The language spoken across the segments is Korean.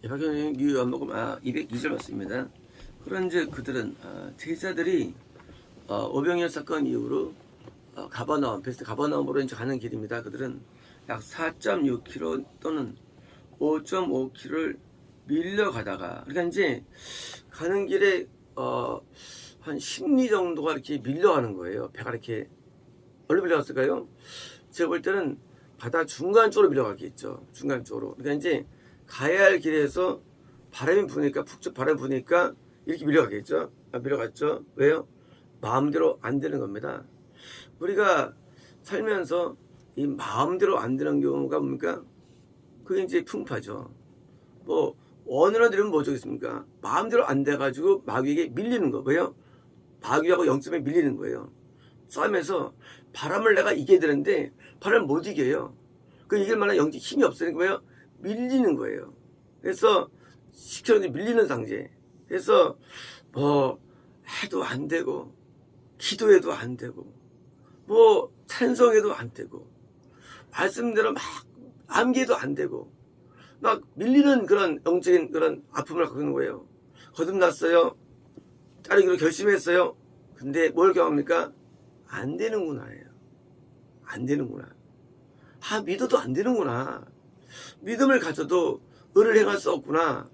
박경림 요한복음 202절 말씀입니다. 그런즉 그들은 제자들이 오병이어 사건 이후로 가버나움, 베스트 가버나움으로 이제 가는 길입니다. 그들은 약 4.6km 또는 5.5km를 밀려가다가, 그러니까 이제 가는 길에 한 10리 정도가 이렇게 밀려가는 거예요. 배가 이렇게 얼른 밀려갔을까요? 제가 볼 때는 바다 중간 쪽으로 밀려가겠죠. 중간 쪽으로. 그러니까 이제 가야 할 길에서 바람이 부니까, 북쪽 바람이 부니까 이렇게 밀려가겠죠. 밀려갔죠. 왜요? 마음대로 안 되는 겁니다. 우리가 살면서 이 마음대로 안 되는 경우가 뭡니까? 그게 이제 풍파죠. 뭐 원으로 들으면 뭐겠습니까? 마음대로 안 돼가지고 마귀에게 밀리는 거. 왜요? 마귀하고 0점에 밀리는 거예요. 싸움에서 바람을 내가 이겨야 되는데 바람을 못 이겨요. 그 이길 만한 영적 힘이 없으니까 뭐예요? 밀리는 거예요. 그래서 시켜서 밀리는 상태. 그래서 뭐 해도 안 되고, 기도해도 안 되고, 뭐 찬송해도 안 되고, 말씀대로 막 암기해도 안 되고, 막 밀리는 그런 영적인 그런 아픔을 갖고 있는 거예요. 거듭났어요. 따르기로 결심했어요. 근데 뭘 경험합니까? 안 되는구나예요. 안 되는구나. 믿어도 안 되는구나. 믿음을 가져도 의를 행할 수 없구나.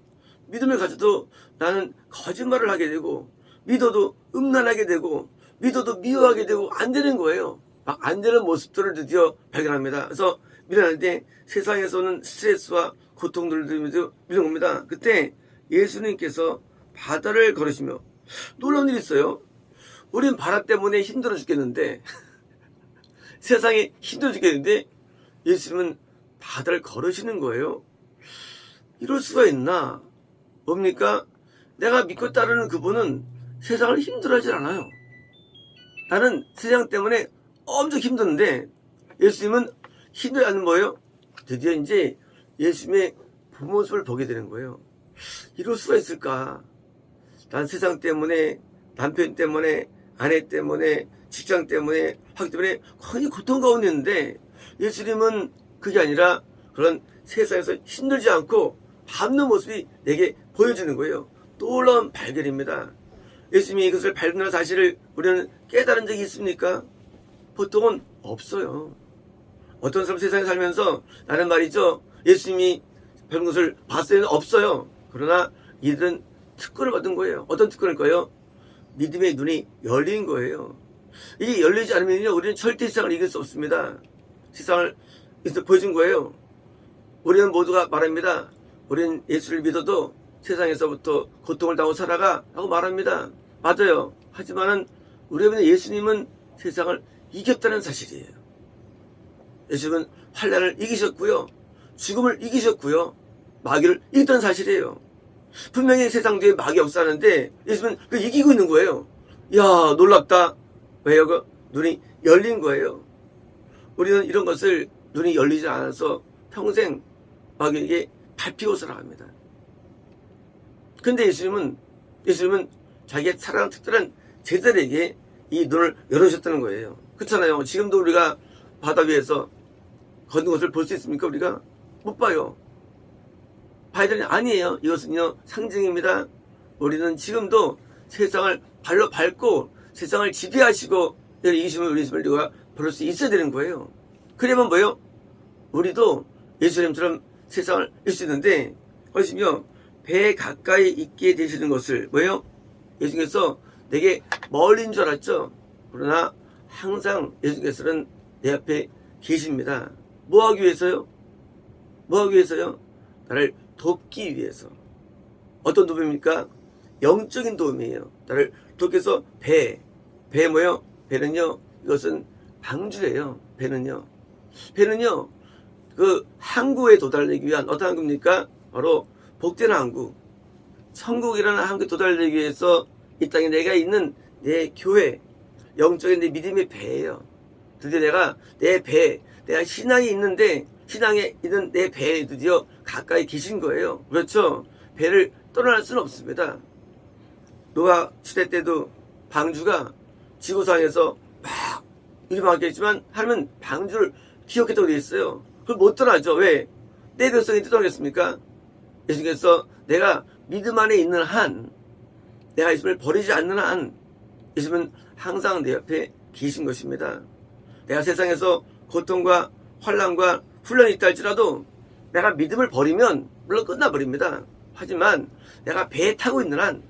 믿음을 가져도 나는 거짓말을 하게 되고, 믿어도 음란하게 되고, 믿어도 미워하게 되고, 안 되는 거예요. 막 안 되는 모습들을 드디어 발견합니다. 그래서 밀어낼 세상에서는 스트레스와 고통들을 들으면서 밀는 겁니다. 그때 예수님께서 바다를 걸으시며, 놀라운 일이 있어요. 우린 바다 때문에 힘들어 죽겠는데 세상이 힘들어 죽겠는데 예수님은 바다를 걸으시는 거예요. 이럴 수가 있나? 뭡니까? 내가 믿고 따르는 그분은 세상을 힘들어하지 않아요. 나는 세상 때문에 엄청 힘든데 예수님은 힘들지 않는 거예요. 드디어 이제 예수님의 본모습을 보게 되는 거예요. 이럴 수가 있을까? 난 세상 때문에, 남편 때문에, 아내 때문에, 직장 때문에, 하기 때문에 굉장히 고통 가운데 있는데 예수님은 그게 아니라 그런 세상에서 힘들지 않고 밟는 모습이 내게 보여주는 거예요. 놀라운 발견입니다. 예수님이 이것을 발견한 사실을 우리는 깨달은 적이 있습니까? 보통은 없어요. 어떤 사람 세상에 살면서 나는 말이죠, 예수님이 밟은 것을 봤어요? 없어요. 그러나 이들은 특권을 받은 거예요. 어떤 특권일까요? 믿음의 눈이 열린 거예요. 이게 열리지 않으면요, 우리는 절대 세상을 이길 수 없습니다. 세상을 보여준 거예요. 우리는 모두가 말합니다. 우리는 예수를 믿어도 세상에서부터 고통을 당하고 살아가 하고 말합니다. 맞아요. 하지만은 우리가 믿는 예수님은 세상을 이겼다는 사실이에요. 예수님은 환난을 이기셨고요, 죽음을 이기셨고요, 마귀를 이겼다는 사실이에요. 분명히 세상 뒤에 마귀 역사하는데 예수님은 그 이기고 있는 거예요. 이야, 놀랍다. 왜요? 그 눈이 열린 거예요. 우리는 이런 것을 눈이 열리지 않아서 평생 마귀에게 밟히고 살아갑니다. 근데 예수님은 자기의 사랑하는 특별한 제자들에게 이 눈을 열어주셨다는 거예요. 그렇잖아요. 지금도 우리가 바다 위에서 걷는 것을 볼 수 있습니까? 우리가 못 봐요. 봐야 되는 아니에요. 이것은요, 상징입니다. 우리는 지금도 세상을 발로 밟고 세상을 지배하시고 이기심을 우리 우리가 볼 수 있어야 되는 거예요. 그러면 뭐예요? 우리도 예수님처럼 세상을 이길 수 있는데, 그것이며 배에 가까이 있게 되시는 것을 뭐예요? 예수님께서 내게 멀리인 줄 알았죠? 그러나 항상 예수님께서는 내 앞에 계십니다. 뭐 하기 위해서요? 뭐 하기 위해서요? 나를 돕기 위해서. 어떤 도움입니까? 영적인 도움이에요. 나를 돕기 위해서 배 뭐예요? 배는요, 이것은 방주예요. 배는요 그 항구에 도달하기 위한 어떤 항구입니까? 바로 복된 항구, 천국이라는 항구에 도달하기 위해서 이 땅에 내가 있는 내 교회, 영적인 내 믿음의 배예요. 드디어 내가 내가 신앙이 있는데 신앙에 있는 내 배에 드디어 가까이 계신 거예요. 그렇죠? 배를 떠날 수는 없습니다. 노아 시대 때도 방주가 지구상에서 막 일어나겠지만 하나님은 방주를 기억했다고 되어 있어요. 그걸 못 떠나죠. 왜? 내 백성이 떠나겠습니까? 예수님께서 내가 믿음 안에 있는 한, 내가 예수님을 버리지 않는 한 예수님은 항상 내 옆에 계신 것입니다. 내가 세상에서 고통과 환난과 훈련이 있다 할지라도 내가 믿음을 버리면 물론 끝나버립니다. 하지만 내가 배에 타고 있는 한,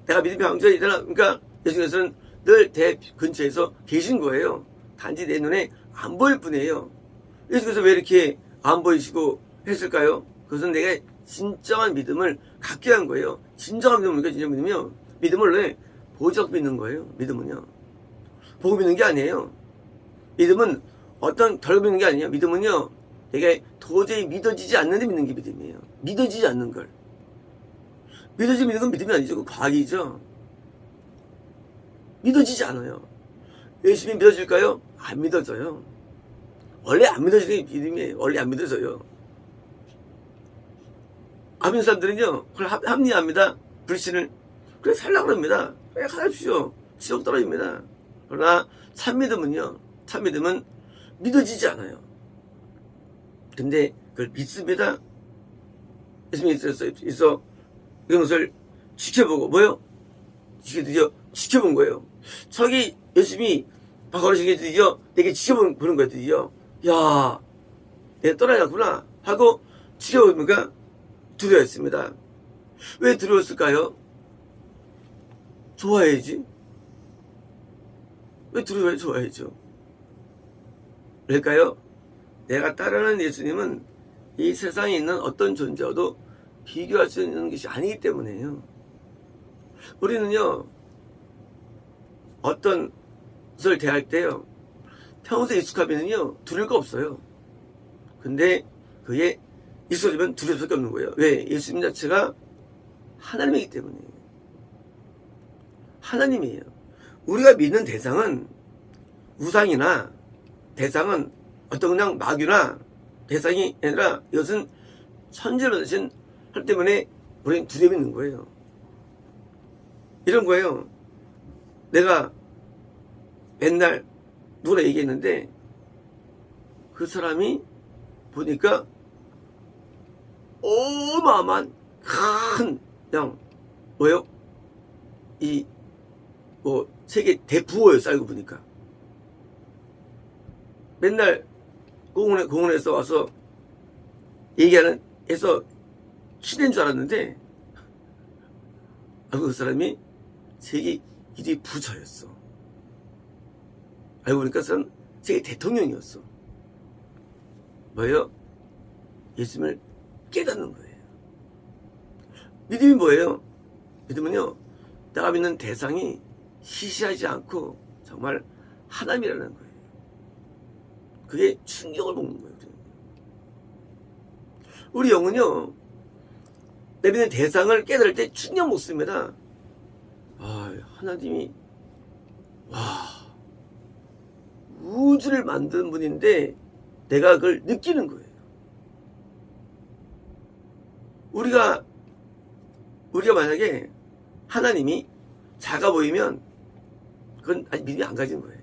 내가 믿음의 강조에 있는 한, 그러니까 예수님께서는 늘 내 근처에서 계신 거예요. 단지 내 눈에 안 보일 뿐이에요. 예수께서 왜 이렇게 안 보이시고 했을까요? 그것은 내가 진정한 믿음을 갖게 한 거예요. 진정한 믿음은 뭔가 진정한 믿음이요. 믿음을 왜 보적 믿는 거예요. 믿음은요. 보고 믿는 게 아니에요. 믿음은 어떤 결과 믿는 게 아니에요. 믿음은요. 내가 도저히 믿어지지 않는데 믿는 게 믿음이에요. 믿어지지 않는 걸. 믿어지지 믿는 건 믿음이 아니죠. 그건 과학이죠. 믿어지지 않아요. 예수님이 믿어질까요? 안 믿어져요. 원래 안 믿어지는 게 믿음이에요. 원래 안 믿어져요. 안 믿는 사람들은요, 그걸 합리화합니다. 불신을. 그래, 살라고 합니다. 그래, 가십시오. 지옥 떨어집니다. 그러나, 참믿음은요, 참믿음은 믿어지지 않아요. 근데, 그걸 믿습니다. 예수님이 있어, 이것을 지켜보고, 뭐요? 드디어 지켜본 거예요. 저기, 예수님이 걸으신 게 드디어 내게 지켜보는 거예요, 드디어. 야, 내가 떠나갔구나. 하고, 지켜보니까, 두려웠습니다. 왜 두려웠을까요? 좋아해야지. 왜 두려워해? 좋아해야죠. 왜일까요? 내가 따르는 예수님은 이 세상에 있는 어떤 존재와도 비교할 수 있는 것이 아니기 때문에요. 우리는요, 어떤 것을 대할 때요, 평소에 익숙하면요, 두려울 거 없어요. 근데 그게 익숙해지면 두려울 수밖에 없는 거예요. 왜? 예수님 자체가 하나님이기 때문이에요. 하나님이에요. 우리가 믿는 대상은 우상이나 대상은 어떤 그냥 마귀나 대상이 아니라 이것은 천지를 만드신 하나님 때문에 우리는 두려움이 있는 거예요. 이런 거예요. 내가 맨날 누구나 얘기했는데 그 사람이 보니까 어마어마한 큰 그냥 뭐요? 이 뭐 세계 대부호예요. 살고 보니까 맨날 공원에서 와서 얘기하는 해서 시대인 줄 알았는데 알고 그 사람이 세계 1위 부자였어. 알고 보니까 그 사람 세계 대통령이었어. 뭐예요? 예수님을 깨닫는 거예요. 믿음이 뭐예요? 믿음은요, 내가 믿는 대상이 시시하지 않고 정말 하나님이라는 거예요. 그게 충격을 먹는 거예요. 우리 영은요, 내 믿는 대상을 깨달을 때 충격 먹습니다. 아, 하나님이, 와, 우주를 만든 분인데 내가 그걸 느끼는 거예요. 우리가 만약에 하나님이 작아 보이면 그건 아직 믿음이 안 가진 거예요.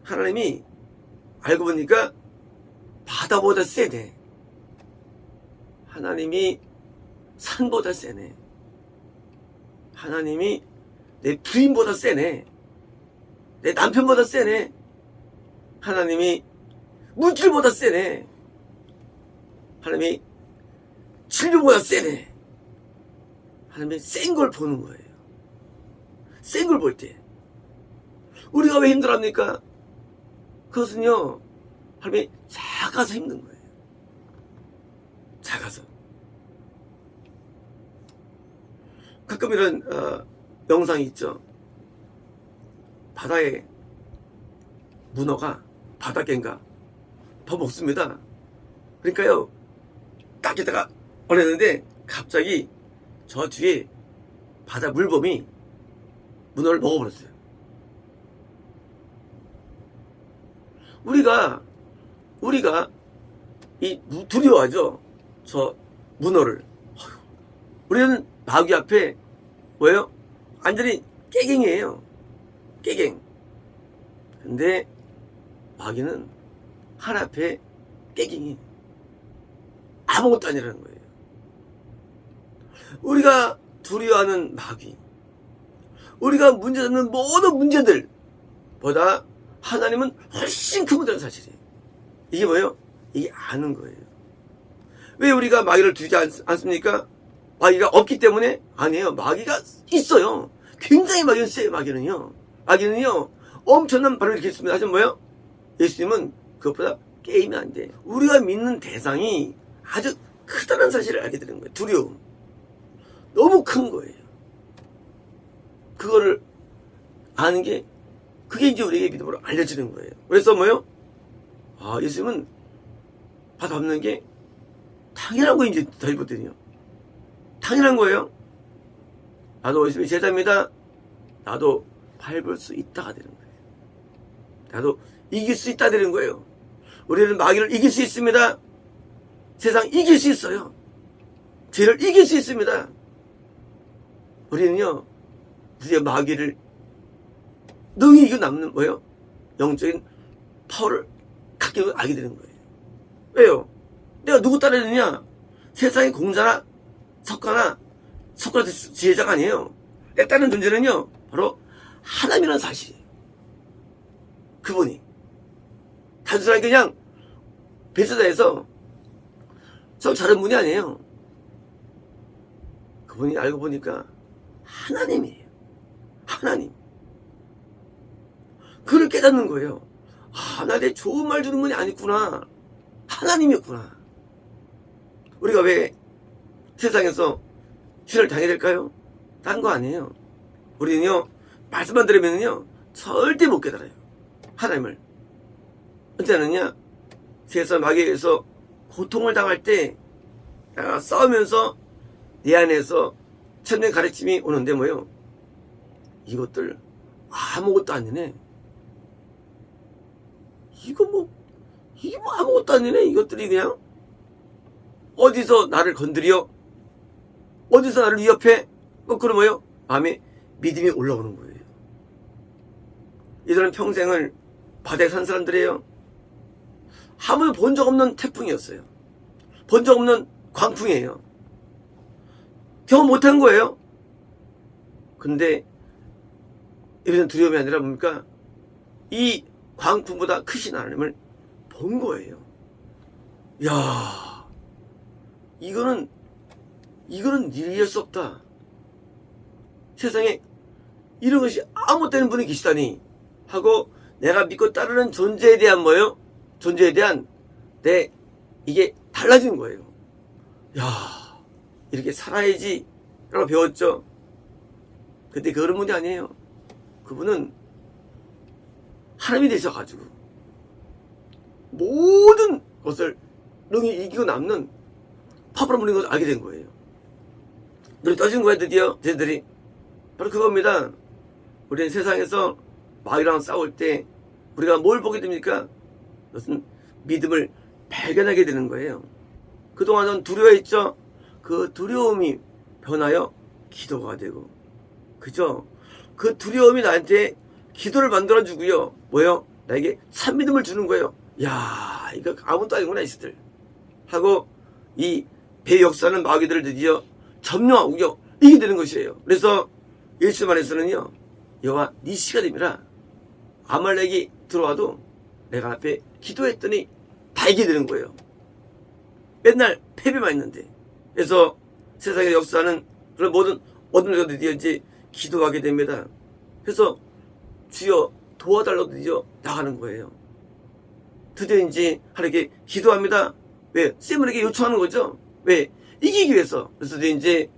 하나님이 알고 보니까 바다보다 세네. 하나님이 산보다 세네. 하나님이 내 부인보다 세네. 내 남편보다 세네. 하나님이 물질보다 세네. 하나님이 질병보다 세네. 하나님이 센 걸 보는 거예요. 센 걸 볼 때. 우리가 왜 힘들어합니까? 그것은요, 하나님이 작아서 힘든 거예요. 작아서. 가끔 이런 영상이 있죠. 바다에 문어가 바닷개인가 더 먹습니다. 그러니까요, 딱 있다가 어렸는데 갑자기 저 뒤에 바다 물범이 문어를 먹어버렸어요. 우리가 두려워하죠. 저 문어를. 우리는 마귀 앞에 뭐예요? 완전히 깨갱이에요. 깨갱. 근데 마귀는 하나 앞에 깨갱이. 아무것도 아니라는 거예요. 우리가 두려워하는 마귀, 우리가 문제 잡는 모든 문제들보다 하나님은 훨씬 큰 문제라는 사실이에요. 이게 뭐예요? 이게 아는 거예요. 왜 우리가 마귀를 두지 않습니까? 마귀가 없기 때문에? 아니에요. 마귀가 있어요. 굉장히 마귀는 세요. 마귀는요 엄청난 발을 일으켰습니다. 하지만 뭐예요? 예수님은 그것보다 게임이 안 돼. 우리가 믿는 대상이 아주 크다는 사실을 알게 되는 거예요. 두려움. 너무 큰 거예요. 그거를 아는 게, 그게 이제 우리에게 믿음으로 알려지는 거예요. 그래서 뭐예요? 예수님은 받아없는 게 당연한 거 이제 더 해보더니요. 당연한 거예요. 나도 예수님의 제자입니다. 나도 밟을 수 있다가 되는 거예요. 나도 이길 수 있다 되는 거예요. 우리는 마귀를 이길 수 있습니다. 세상 이길 수 있어요. 죄를 이길 수 있습니다. 우리는요, 우리의 마귀를 능히 이겨 남는 뭐예요? 영적인 파워를 갖게 알게 되는 거예요. 왜요? 내가 누구 따르느냐? 세상의 공자나 석가나 소크라테스 지혜자가 아니에요. 내 따르는 존재는요, 바로 하나님이라는 사실이에요. 그분이 단순하게 그냥 베세다에서 좀 다른 분이 아니에요. 그분이 알고 보니까 하나님이에요. 하나님. 그걸 깨닫는 거예요. 나한테 좋은 말 주는 분이 아니구나. 하나님이었구나. 우리가 왜 세상에서 실을 당해야 될까요? 딴 거 아니에요. 우리는요, 말씀만 들으면요, 절대 못 깨달아요. 하나님을. 언제느냐? 세상 마귀에서 고통을 당할 때, 싸우면서 내 안에서 천의 가르침이 오는데 뭐예요? 이것들 아무것도 안 되네. 이게 뭐 아무것도 안 되네. 이것들이 그냥 어디서 나를 건드려? 어디서 나를 위협해? 그럼 뭐예요? 마음에 믿음이 올라오는 거예요. 이들은 평생을 바다에 산 사람들이에요. 아무도 본 적 없는 태풍이었어요. 본 적 없는 광풍이에요. 경험 못한 거예요. 근데 이런 두려움이 아니라 뭡니까? 이 광풍보다 크신 하나님을 본 거예요. 야, 이거는 이해할 수 없다. 세상에 이런 것이 아무 때는 분이 계시다니 하고, 내가 믿고 따르는 존재에 대한 뭐예요? 존재에 대한 이게 달라지는 거예요. 야, 이렇게 살아야지 라고 배웠죠. 근데 그런 분이 아니에요. 그분은 하나님이 되셔가지고 모든 것을 능히 이기고 남는 파벌을 물린 것을 알게 된 거예요. 눈이 떠진 거예요. 드디어 쟤들이 바로 그겁니다. 우리는 세상에서 마귀랑 싸울 때 우리가 뭘 보게 됩니까? 그것은 믿음을 발견하게 되는 거예요. 그동안은 두려워했죠. 그 두려움이 변하여 기도가 되고, 그죠? 그 두려움이 나한테 기도를 만들어주고요. 뭐예요? 나에게 참믿음을 주는 거예요. 야, 이거 아무것도 아니구나, 이것들 하고, 이 배 역사는 마귀들을 드디어 점령하고 이게 되는 것이에요. 그래서 예수 안에서는요, 여호와 니시가 됩니다. 아말렉이 들어와도 내가 앞에 기도했더니 다 이기게 되는 거예요. 맨날 패배만 했는데. 그래서 세상의 역사는 그런 모든 어둠을 드디어 이제 기도하게 됩니다. 그래서 주여 도와달라고 드디어 나가는 거예요. 드디어 이제 하나님께 기도합니다. 왜? 쌤에게 요청하는 거죠. 왜? 이기기 위해서. 그래서 이제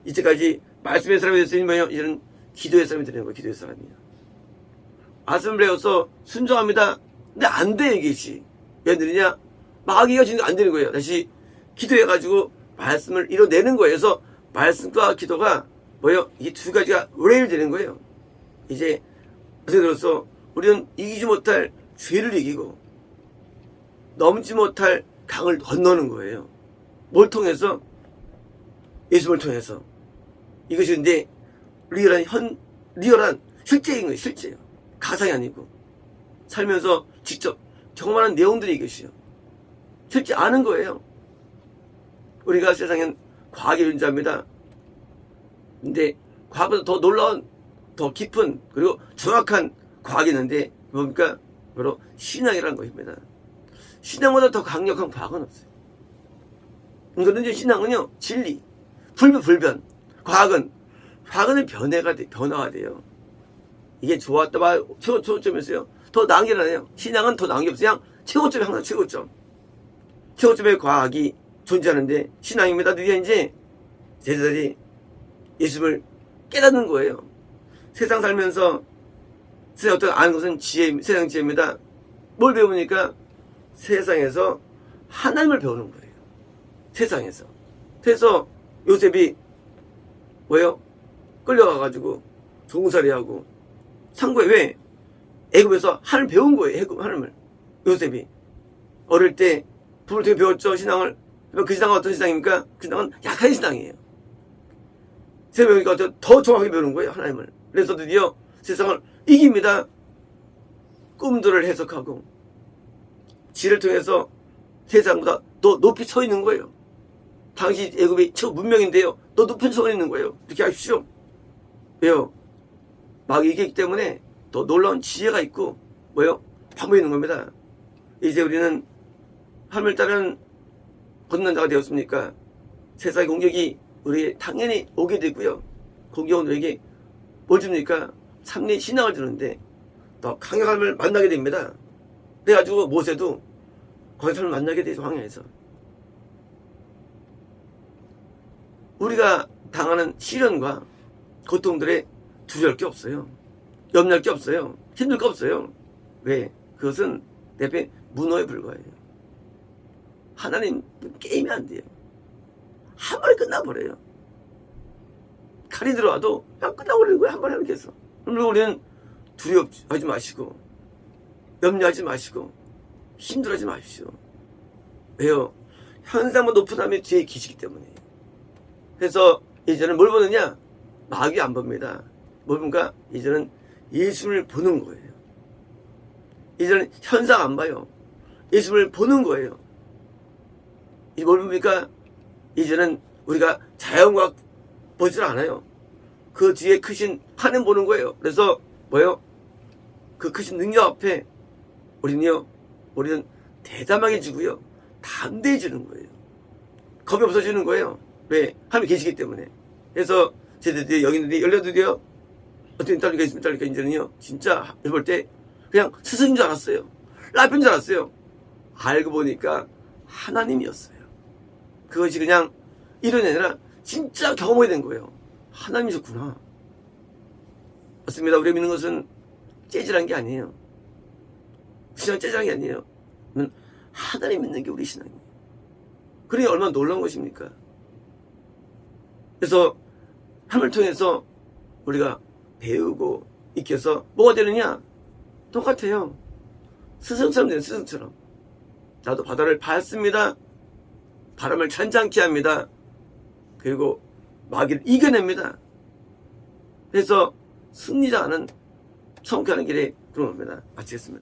이때까지 말씀의 사람이 됐으니 뭐예요? 이제는 기도의 사람이 되는 거예요. 기도의 사람이요. 말씀을 배워서 순종합니다. 근데 안 돼, 이것이. 왜 되느냐? 마귀가 지금 안 되는 거예요. 다시 기도해가지고 말씀을 이뤄내는 거예요. 그래서 말씀과 기도가 뭐예요? 이게 두 가지가 레일되는 거예요. 이제 예를 들어서 우리는 이기지 못할 죄를 이기고 넘지 못할 강을 건너는 거예요. 뭘 통해서? 예수님을 통해서. 이것이 근데 리얼한 실제인 거예요. 실제예요. 가상이 아니고 살면서 직접 경험하는 내용들이 이것이요. 실제 아는 거예요. 우리가 세상엔 과학의 존재합니다. 근데 과거보다 더 놀라운, 더 깊은, 그리고 정확한 과학이 있는데, 뭡니까? 바로 신앙이라는 것입니다. 신앙보다 더 강력한 과학은 없어요. 그런데 신앙은요, 진리, 불변. 과학은 변화가 돼요. 이게 좋았다 봐, 최고점이었어요. 더 나은 게 아니에요. 신앙은 더 나은 게 없어요. 그냥 최고점이 항상 최고점. 최고점의 과학이 존재하는데, 신앙입니다. 드디어 이제 제자들이 예수를 깨닫는 거예요. 세상 살면서 세상 어떤 아는 것은 세상 지혜입니다. 뭘 배우니까 세상에서 하나님을 배우는 거예요. 세상에서. 그래서 요셉이 뭐예요? 끌려가가지고 종살이하고 상고에 왜? 애굽에서 하나님 배운 거예요. 하나님을. 요셉이 어릴 때 부모를 통해 배웠죠. 신앙을. 그 신앙은 어떤 신앙입니까? 그 신앙은 약한 신앙이에요. 세상이니까 더 정확하게 배우는 거예요. 하나님을. 그래서 드디어 세상을 이깁니다. 꿈들을 해석하고 지를 통해서 세상보다 더 높이 서 있는 거예요. 당시 애굽이 최고 문명인데요. 더 높이 서 있는 거예요. 이렇게 하십시오. 왜요? 막 이기기 때문에 더 놀라운 지혜가 있고 뭐요? 방법이 있는 겁니다. 이제 우리는 하늘을 따르는 걷는 자가 되었습니까? 세상의 공격이 우리에게 당연히 오게 되고요. 공격은 우리에게 뭘 줍니까? 참된 신앙을 주는데 더 강력한 하나님을 만나게 됩니다. 그래가지고 모세도 거기서 하나님을 만나게 되죠. 황야에서. 우리가 당하는 시련과 고통들에 두려울 게 없어요. 염려할 게 없어요. 힘들 거 없어요. 왜? 그것은 내 앞에 문어에 불과해요. 하나님 게임이 안 돼요. 한 번에 끝나버려요. 칼이 들어와도 그냥 끝나버리는 거예요. 한 번에 이렇게 해서. 그러면 우리는 두려워하지 마시고 염려하지 마시고 힘들어하지 마십시오. 왜요? 현상보다 높은 하나님이 뒤에 계시기 때문에. 그래서 이제는 뭘 보느냐? 마귀 안 봅니다. 뭘 본가? 이제는 예수를 보는 거예요. 이제는 현상 안 봐요. 예수를 보는 거예요. 이제 뭘 봅니까? 이제는 우리가 자연과학 보질 않아요. 그 뒤에 크신 하나님 보는 거예요. 그래서 뭐예요? 그 크신 능력 앞에 우리는 대담하게지고요. 담대해지는 거예요. 겁이 없어지는 거예요. 왜? 하나님이 계시기 때문에. 그래서 제자들이 여기 있는데 열려드려 어떤 딸리가 있으면 딸리가 이제는요. 진짜 볼 때 그냥 스승인 줄 알았어요. 라편인 줄 알았어요. 알고 보니까 하나님이었어요. 그것이 그냥 이론이 아니라 진짜 경험이 된 거예요. 하나님이셨구나. 맞습니다. 우리가 믿는 것은 째질한 게 아니에요. 신앙 째질한 게 아니에요. 하나님 믿는 게 우리 신앙이에요. 그러니 얼마나 놀라운 것입니까? 그래서 하나님을 통해서 우리가 배우고 익혀서 뭐가 되느냐? 똑같아요. 스승처럼 되는 스승처럼. 나도 바다를 밟습니다. 바람을 잔잔케 합니다. 그리고 마귀를 이겨냅니다. 그래서 승리자는 성취하는 길에 그런 겁니다. 마치겠습니다.